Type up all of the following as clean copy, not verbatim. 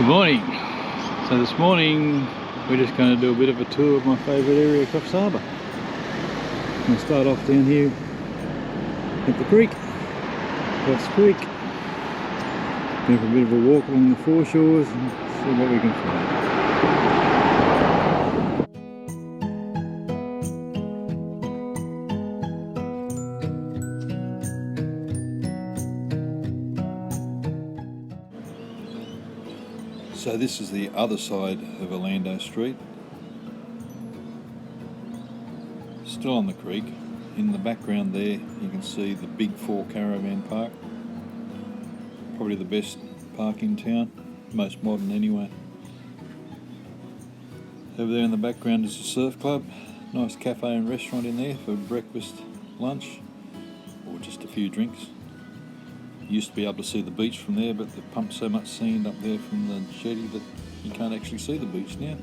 Good morning. So this morning we're just going to do a bit of a tour of my favourite area, Coffs Harbour. We'll start off down here at the creek, Coffs Creek. Go for a bit of a walk along the foreshores and see what we can find. So this is the other side of Orlando Street, still on the creek. In the background there you can see the Big 4 Caravan Park, probably the best park in town, most modern anyway. Over there in the background is the surf club, nice cafe and restaurant in there for breakfast, lunch or just a few drinks. You used to be able to see the beach from there, but they've pumped so much sand up there from the jetty that you can't actually see the beach now.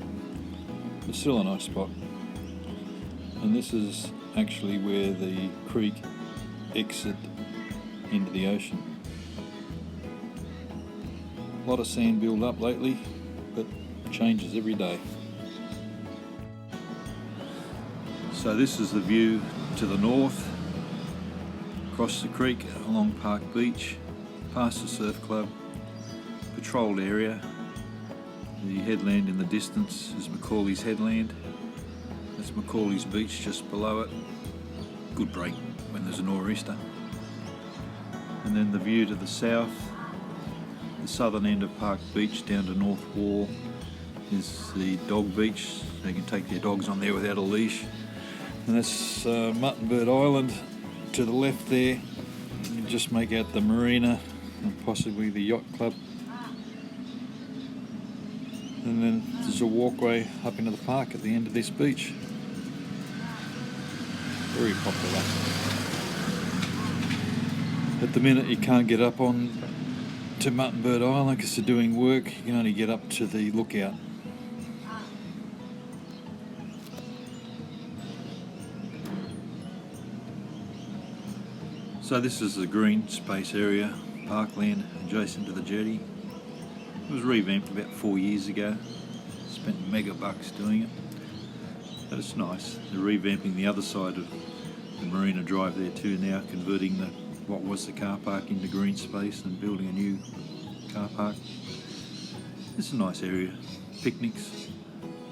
It's still a nice spot. And this is actually where the creek exits into the ocean. A lot of sand build up lately, but changes every day. So this is the view to the north, across the creek along Park Beach, past the surf club, patrolled area. The headland in the distance is Macaulay's Headland. That's Macaulay's Beach just below it. Good break when there's a nor'easter. And then the view to the south, the southern end of Park Beach down to North Wall, is the dog beach. So you can take your dogs on there without a leash. And that's Muttonbird Island to the left there. You can just make out the marina and possibly the yacht club. And then there's a walkway up into the park at the end of this beach. Very popular. At the minute you can't get up on to Muttonbird Island because they're doing work. You can only get up to the lookout. So this is the green space area, parkland adjacent to the jetty. It was revamped about 4 years ago. Spent mega bucks doing it, but it's nice. They're revamping the other side of the Marina Drive there too now, converting what was the car park into green space and building a new car park. It's a nice area. Picnics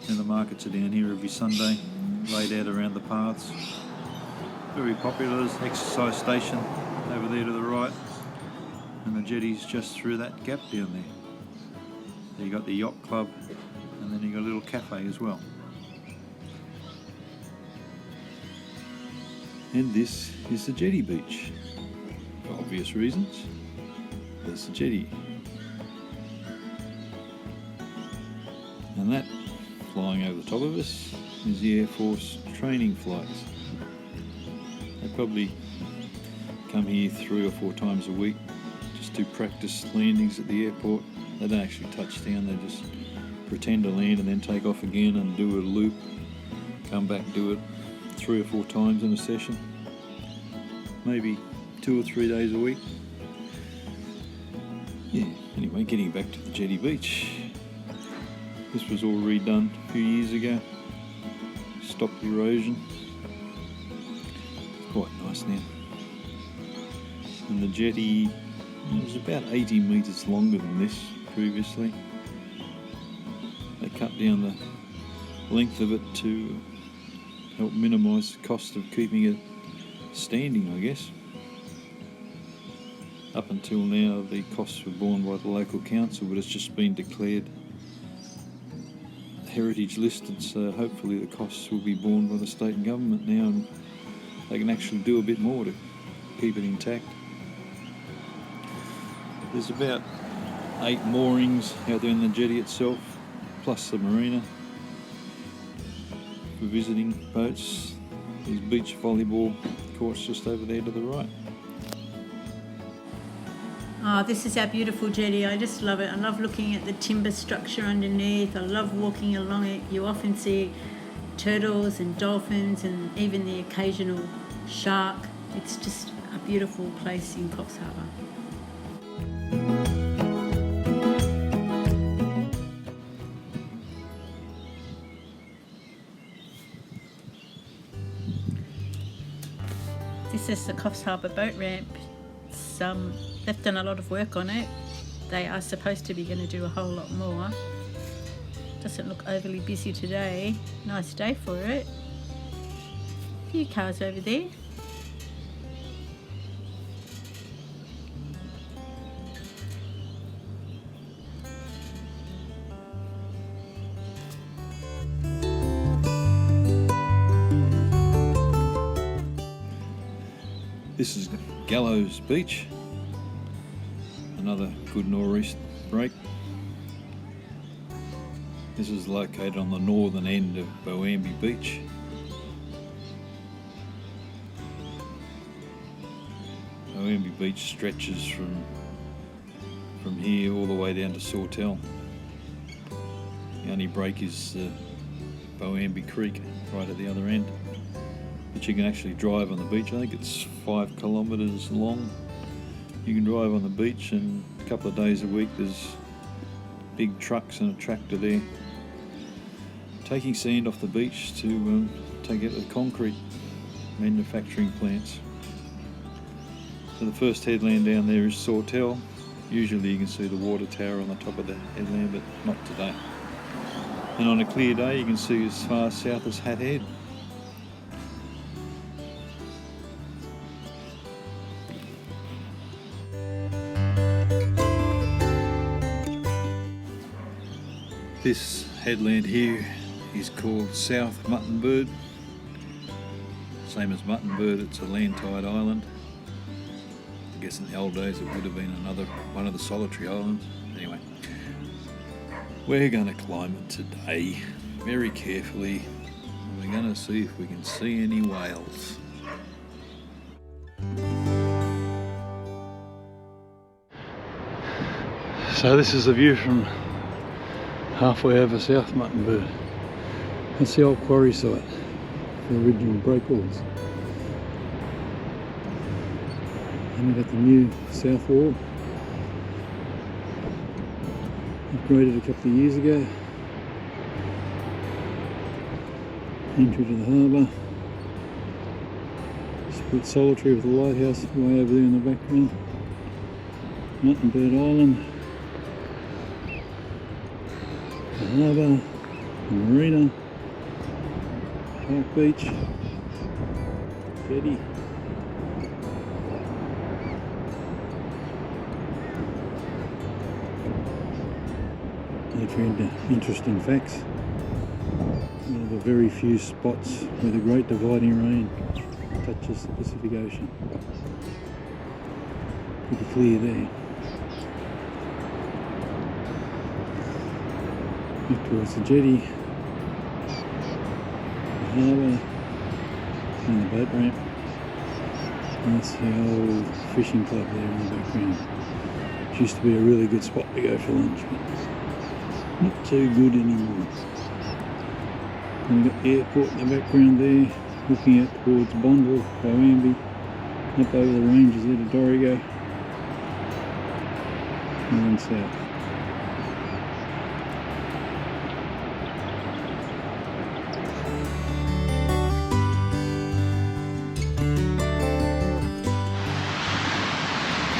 and the markets are down here every Sunday, laid out around the paths. Very popular. There's an exercise station over there to the right, and the jetty's just through that gap down there. So you got the yacht club, and then you got a little cafe as well. And this is the jetty beach. For obvious reasons, there's the jetty. And that flying over the top of us is the Air Force training flights. They probably come here 3 or 4 times a week just to practice landings at the airport. They don't actually touch down, they just pretend to land and then take off again and do a loop, come back, do it 3 or 4 times in a session, maybe 2 or 3 days a week. Yeah, anyway, getting back to the jetty beach. This was all redone a few years ago, stopped erosion. Quite nice now. And the jetty was about 80 metres longer than this previously. They cut down the length of it to help minimise the cost of keeping it standing, I guess. Up until now the costs were borne by the local council, but it's just been declared heritage listed, so hopefully the costs will be borne by the state and government now, and they can actually do a bit more to keep it intact. There's about 8 moorings out there in the jetty itself, plus the marina for visiting boats. There's beach volleyball courts just over there to the right. Oh, this is our beautiful jetty. I just love it. I love looking at the timber structure underneath. I love walking along it. You often see turtles and dolphins and even the occasional shark. It's just a beautiful place in Coffs Harbour. This is the Coffs Harbour boat ramp. They've done a lot of work on it. They are supposed to be going to do a whole lot more. Doesn't look overly busy today. Nice day for it. A few cars over there. This is Gallows Beach, another good nor'east break. This is located on the northern end of Boambi Beach. Boambi Beach stretches from here all the way down to Sawtell. The only break is Boambi Creek right at the other end. But you can actually drive on the beach. I think it's 5 kilometres long. You can drive on the beach, and a couple of days a week there's big trucks and a tractor there taking sand off the beach to take it to the concrete manufacturing plants. So the first headland down there is Sawtell. Usually you can see the water tower on the top of the headland, but not today. And on a clear day you can see as far south as Hat Head. This headland here is called South Muttonbird. Same as Muttonbird, it's a land-tied island. I guess in the old days it would have been one of the solitary islands. Anyway, we're going to climb it today very carefully, and we're going to see if we can see any whales. So this is the view from halfway over South Muttonbird. That's the old quarry site for the original breakwalls. And we've got the new south wall, upgraded a couple of years ago. Entry to the harbour. Split solitary with the lighthouse way over there in the background. Muttonbird Island. The harbour, the marina, Park Beach, jetty. If you're into interesting facts, one of the very few spots where the Great Dividing Range touches the Pacific Ocean. Pretty clear there. Up towards the jetty, the harbour, and the boat ramp. And that's the old fishing club there in the background. It used to be a really good spot to go for lunch, but not too good anymore. And we've got the airport in the background there, looking out towards Bondville, Boambi, up over the ranges there to Dorrigo, and then south.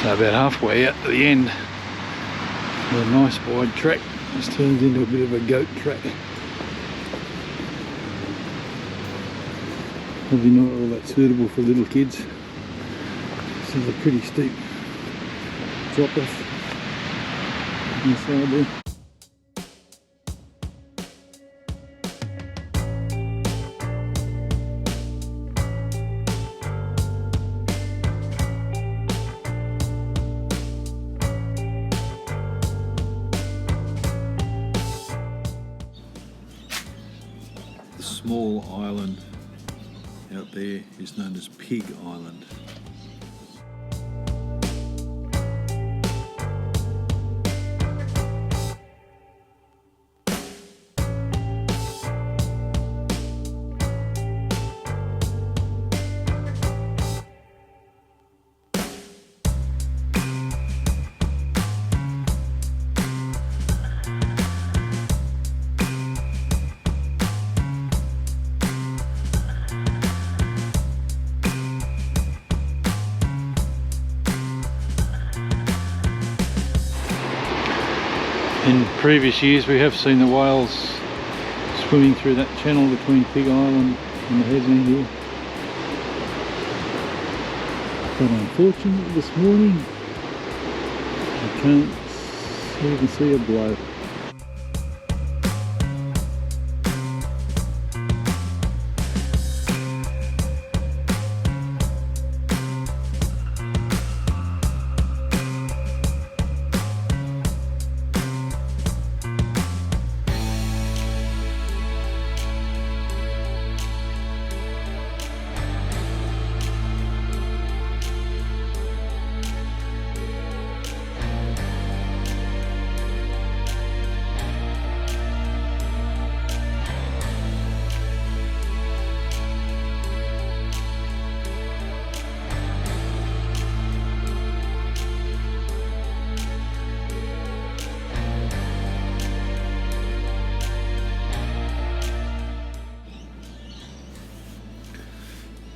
So about halfway out to the end, a nice wide track. This turns into a bit of a goat track. Probably not all that suitable for little kids. This is a pretty steep drop off on the side there. The small island out there is known as Pig Island. In previous years we have seen the whales swimming through that channel between Pig Island and the headland here. But unfortunately this morning I can't even see a blow.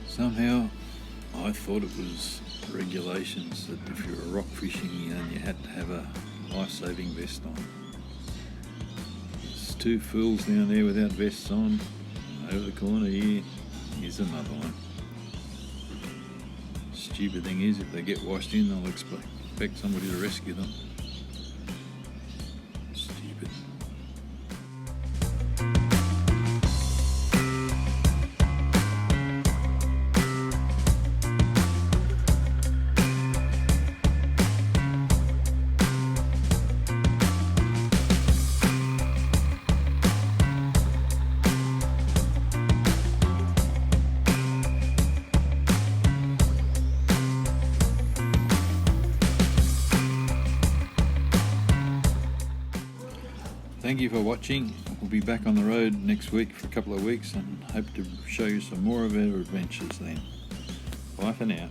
Somehow I thought it was regulations that if you were rock fishing you had to have a life-saving vest on. There's two fools down there without vests on. Over the corner here, here's another one. Stupid thing is, if they get washed in, they'll expect somebody to rescue them. Stupid. Thank you for watching. We'll be back on the road next week for a couple of weeks and hope to show you some more of our adventures then. Bye for now.